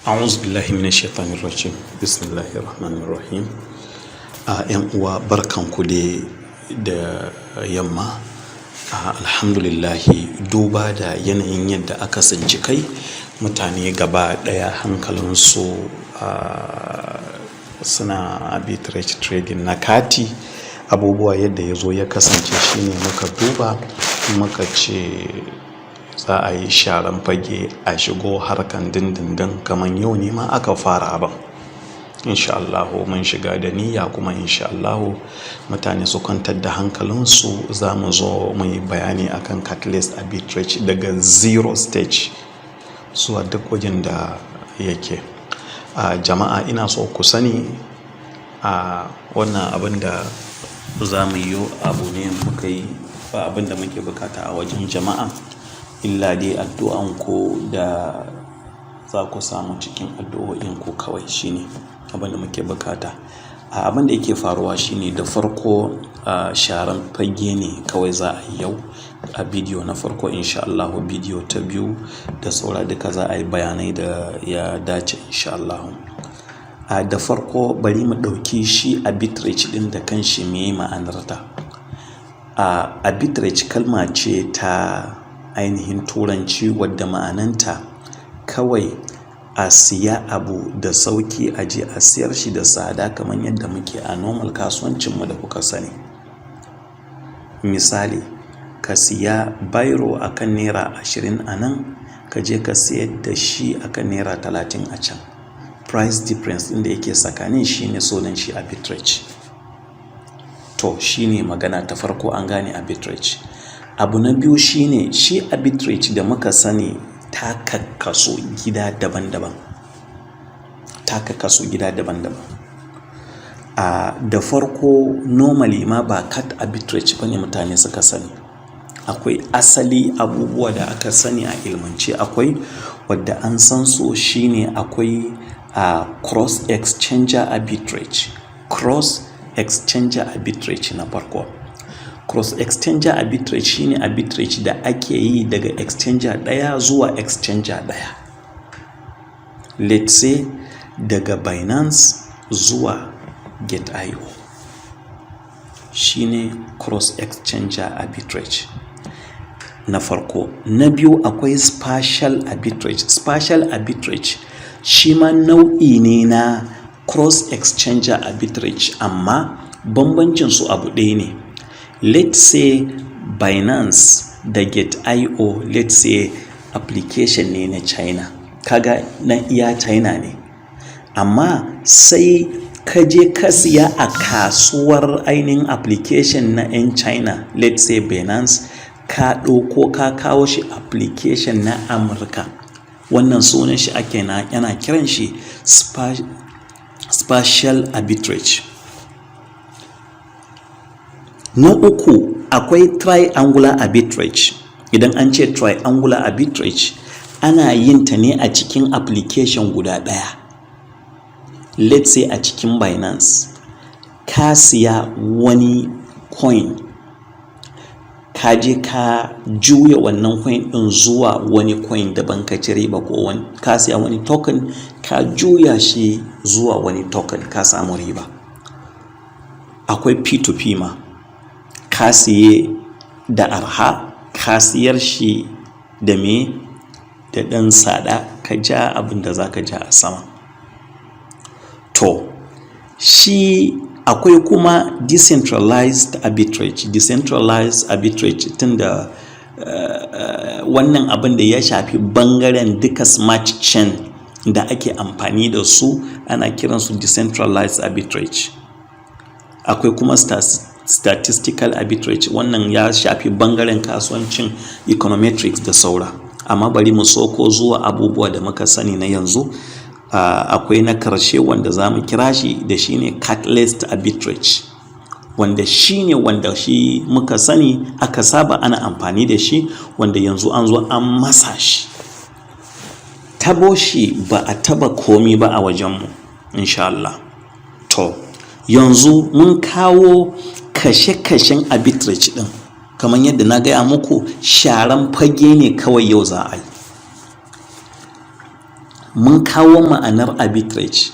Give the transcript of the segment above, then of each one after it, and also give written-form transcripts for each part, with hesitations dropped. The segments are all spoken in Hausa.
A'udhu billahi minash shaitanir rajim. Bismillahir rahmanir rahim. Yan uwa barkanku da yamma. Alhamdulillahi, duba da yanayin yadda aka tsinci kai, mutane gaba daya hankalinsu suna arbitrage trading na kati. Abubuwa yadda ya zo ya kasance shine muka duba muka ce za a yi sharan fage a shigo harkan dindindin kamar yau ne ma aka fara abin. Insha Allahu mun shiga da niyya, kuma insha Allahu mutane su kwantar da hankalinsu. Za mu zo mu yi bayani akan Cardless arbitrage daga zero stage zuwa duk wajen da yake. Jama'a, ina so ku sani wannan abin da za mu yi abu ne muka yi, ba abin da muke bukata a wajen jama'a illa dai addu'anku da za ku samu cikin addu'o'inku kawai, shine abin da muke bukata. Abin da yake faruwa shine da farko sharan fage ne kawai za a yi yau a bidiyo na farko. Insha Allah bidiyo ta biyu da saura duka za a yi bayanai da ya dace insha Allah. Da farko bari mu ɗauki shi arbitrage ɗin da kanshi me ma'anarta. Arbitrage kalma ce ta ainihin turanci wadda ma'ananta kawai a siya abu da sauki a je a siyar shi da tsada kamar yadda muke a normal kasuwancinmu da kuka sani. Misali, ka siya biro akan naira 20 a nan, ka je ka siyar da shi akan naira 30 a can. Price difference ɗin da yake tsakanin shine sunan shi arbitrage. To shine magana ta farko, an gane arbitrage. Abu na biyu shine shi arbitrage da muka sani ta kakkaso gida daban-daban. Da farko normally ma ba cat arbitrage bane mutane suka sani. Akwai asali abubuwa da aka sani a ilmance, akwai wadda an san su shine akwai cross exchanger arbitrage. Cross exchanger arbitrage na farko. Cross exchanger arbitrage shine arbitrage da ake yi daga exchanger daya zuwa exchanger daya. Let's say daga Binance zuwa Get.io shine cross exchanger arbitrage na farko. Na biyu akwai partial arbitrage. Partial arbitrage shi ma nau'i ne na cross exchanger arbitrage, amma bambancin su abu ɗaya ne. Let's say Binance da Get.io, let's say application ne na China, kaga na iya China ne, amma sai ka je ka siya a kasuwar ainihin application na 'yan China, let's say Binance, ka ɗauko ka kawo shi application na Amurka. Wannan sunan shi yana kiran shi partial arbitrage. Na uku akwai triangular arbitrage. Idan an ce triangular arbitrage, ana yin ta ne a cikin application guda ɗaya. Let's say a cikin Binance ka siya wani coin, ka je ka juya wannan coin ɗin zuwa wani coin daban, ka ci riba, ko ka siya wani token ka juya shi zuwa wani token, ka samu riba. Akwai P2P ma, ka siye da arha ka siyar shi da da ɗan tsada, ka ja abin da za ka ja a sama. To shi akwai kuma decentralized arbitrage. Decentralized arbitrage tunda wannan abin da ya shafi bangaren duka smart chain da ake amfani da su, ana kiransu decentralized arbitrage. Akwai kuma statistical arbitrage, wannan ya shafi bangaren kasuwancin econometrics da saura. Amma bari mu soko zuwa abubuwa da muka sani na yanzu. Akwai na karshe wanda za mu kira shi da shi ne Cardless arbitrage, wanda shi ne wanda shi muka sani aka saba ana amfani da shi, wanda yanzu an zo an masa shi. Tabo shi ba a taba komi ba a wajenmu insha Allah. To yanzu mun kawo kashe-kashen arbitrage ɗin kamar yadda na gaya muku sharan fage ne kawai yau za a yi. Mun kawo ma'anar arbitrage,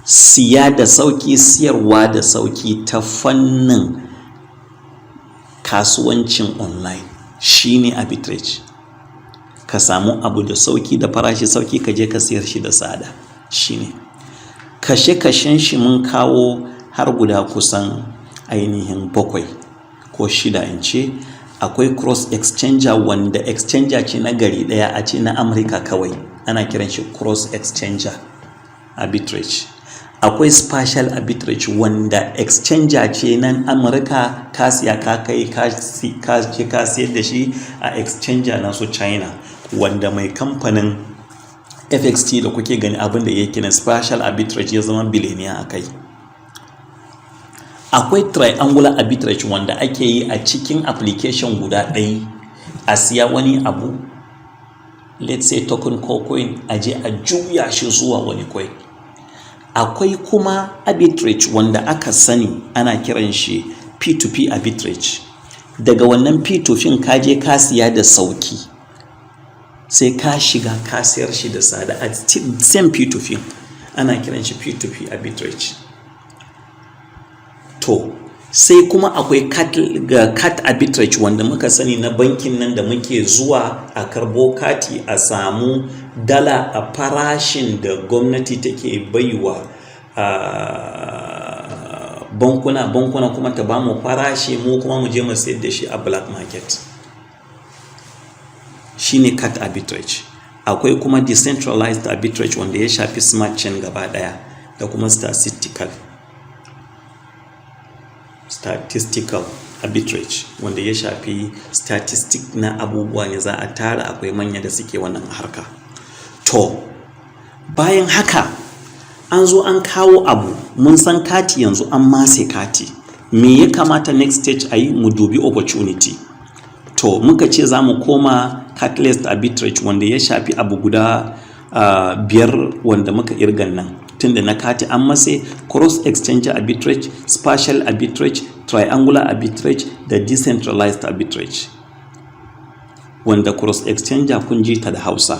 siya da sauki, siyarwa da sauki ta fannin kasuwancin online shine arbitrage. Ka samu abu da sauki da farashi sauki ka je ka siyar shi da tsada shine. Kashe-kashen shi mun kawo har guda kusan ainihin 7 ko 6 in ce. Akwai cross exchanger wanda exchanger ce na gari daya a ce na Amurka kawai, ana kiran shi cross exchanger arbitrage. Akwai partial arbitrage wanda exchanger ce nan Amurka ka siya ka kai ka siyar da shi a exchanger na su China, wanda mai kamfanin FXT da kuke gani abin da yake na partial arbitrage ya zama biloniya a kai. Akwai triangular arbitrage wanda ake yi a cikin application guda ɗaya, a siya wani abu, let's say token ko coin, a je a juya shi zuwa wani coin. Akwai kuma arbitrage wanda aka sani ana kiran shi P2P arbitrage. Daga wannan P2P ka je ka siya da sauki, sai ka shiga ka siyar shi da tsada a same P2P, ana kiran shi P2P arbitrage. To sai kuma akwai cat arbitrage wanda muka sani na bankin nan da muke zuwa a karbo kati a samu dala a farashin da gwamnati take baiwa bankuna kuma ta bamu farashi mu kuma mu je mu sayar da shi a black market, shine cat arbitrage. Akwai kuma decentralized arbitrage wanda ya shafi smart chain gaba daya da kuma statistical arbitrage wanda ya shafi statistic na abubuwa ne za a tara, akwai manya da suke wannan harka. To bayan haka an zo an kawo abu, mun san kati yanzu an mase kati, me ya kamata next stage a yi? Mu dubi opportunity. To muka ce za mu koma Cardless arbitrage wanda ya shafi abu guda 5 wanda muka irgan nan, tunda na kati an mase cross exchanger arbitrage, partial arbitrage, triangular arbitrage da decentralized arbitrage, wanda cross exchanger kun ji ta da Hausa.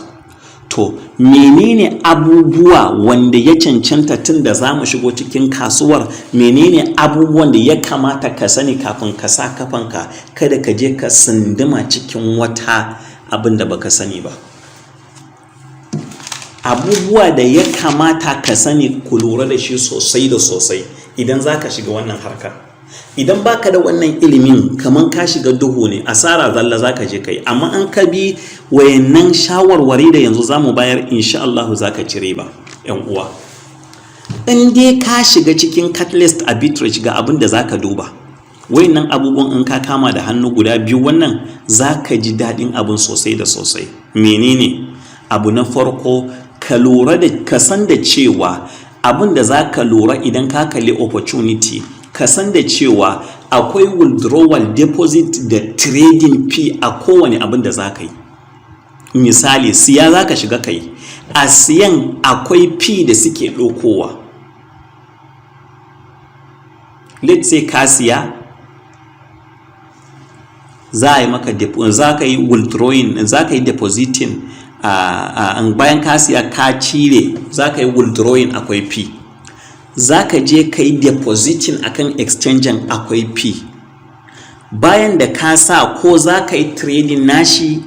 To menene abubuwa wanda ya cancanta tunda za mu shigo cikin kasuwar, menene abubuwan da ya kamata ka sani kafin ka sa kafanka, kada ka je ka sunduma cikin wata abin da baka sani ba. Abubuwa da ya kamata ka sani ku lura da shi sosai da sosai idan za ka shiga wannan harka. Idan baka da wannan ilimin kaman ka shiga duhu ne, asara zalla za ka je kai, amma an ka bi wayannan shawarwari da yanzu za mu bayar, insha Allah za ka cire ba. ‘Yan uwa, in dai ka shiga cikin Cardless arbitrage ga abin da za ka duba, wayannan abubuwan in ka kama da hannu guda 2 wannan za ka ji daɗin abin sosai da sosai. Menene? Abu na farko, ka lura da ka san da cewa abin da za ka lura idan ka kalli opportunity, ka san da cewa akwai withdrawal deposit da trading fee a kowane abin da za ka yi. Misali, siya za ka shiga kai, a siyan akwai fee da suke ɗaukowa. Let's say ka siya, za a yi maka za ka yi withdrawing, za ka yi depositing, bayan ka siya ka cire, za ka yi withdrawing akwai fee. Za ka je ka yi depositing akan exchanger akwai fee. Bayan da ka sa, ko za ka yi trading nashi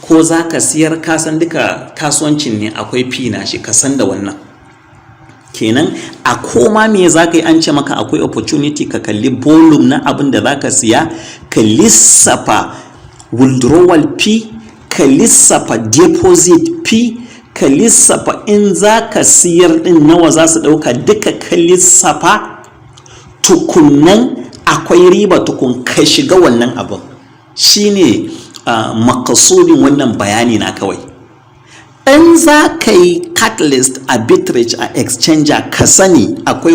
ko za ka siyar, ka san duka kasuwancin ne, akwai fee nashi, ka san da wannan. Kenan a koma me za ka yi, an ce maka akwai opportunity, ka kalli volume na abin da za ka siya, ka lissafa withdrawal fee, ka lissafa deposit fee, ka lissafa in za ka siyar din nawa za su ɗauka, duka ka lissafa, tukunnan akwai riba tukun ka shiga wannan abin. Shine makasudin wannan bayani na kawai. In za ka yi Cardless arbitrage a exchanger, ka sani akwai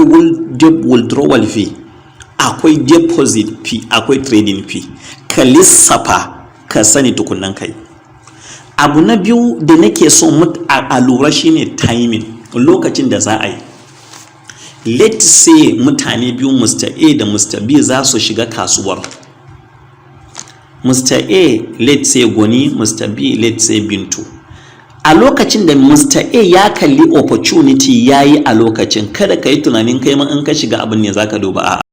withdrawal fee, akwai deposit fee, akwai trading fee, ka lissafa ka sani tukunnan kai. Abu na biyu da nake so a lura shine timing, lokacin da za a yi. Let's say mutane biyu, Mr. A da Mr. B za su shiga kasuwar. Mr. A let's say Goni, Mr. B let's say Bintu. A lokacin da Mr. A ya kalli opportunity yayi a lokacin, kada ka yi tunanin kai ma in ka shiga abin ne zaka duba a'a.